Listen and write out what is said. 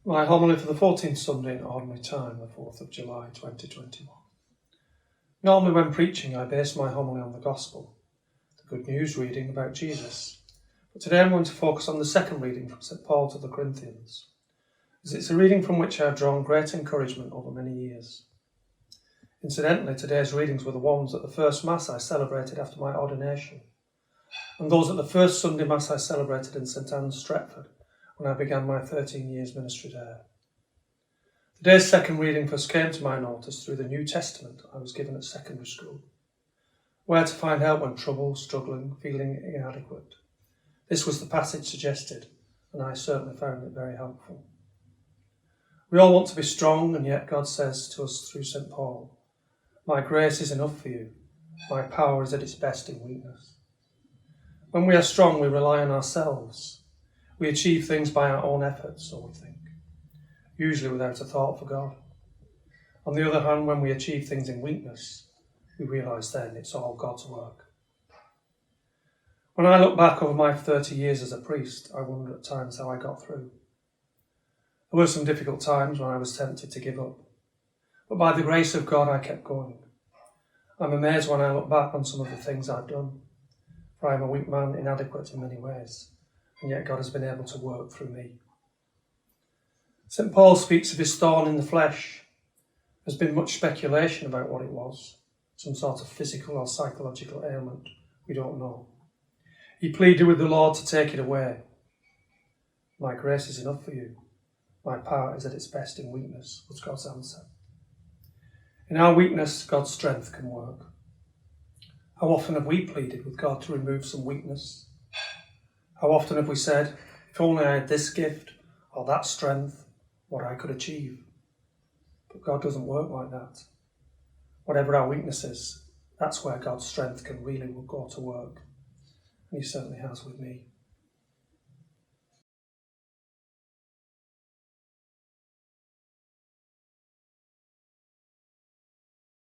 My homily for the 14th Sunday in Ordinary Time, the 4th of July 2021. Normally when preaching I base my homily on the Gospel, the good news reading about Jesus. But today I'm going to focus on the second reading from St. Paul to the Corinthians, as it's a reading from which I have drawn great encouragement over many years. Incidentally, today's readings were the ones at the first Mass I celebrated after my ordination, and those at the first Sunday Mass I celebrated in St. Anne's, Stretford, when I began my 13 years ministry there. Today's second reading first came to my notice through the New Testament I was given at secondary school. Where to find help when troubled, struggling, feeling inadequate. This was the passage suggested, and I certainly found it very helpful. We all want to be strong, and yet God says to us through St. Paul, "My grace is enough for you. My power is at its best in weakness." When we are strong, we rely on ourselves. We achieve things by our own efforts, so we think, usually without a thought for God. On the other hand, when we achieve things in weakness, we realise then it's all God's work. When I look back over my 30 years as a priest, I wonder at times how I got through. There were some difficult times when I was tempted to give up, but by the grace of God I kept going. I'm amazed when I look back on some of the things I've done, for I am a weak man, inadequate in many ways, and yet God has been able to work through me. St. Paul speaks of his thorn in the flesh. There's been much speculation about what it was, some sort of physical or psychological ailment, we don't know. He pleaded with the Lord to take it away. "My grace is enough for you. My power is at its best in weakness," was God's answer. In our weakness, God's strength can work. How often have we pleaded with God to remove some weakness? How often have we said, if only I had this gift or that strength, what I could achieve? But God doesn't work like that. Whatever our weakness is, that's where God's strength can really go to work. And he certainly has with me.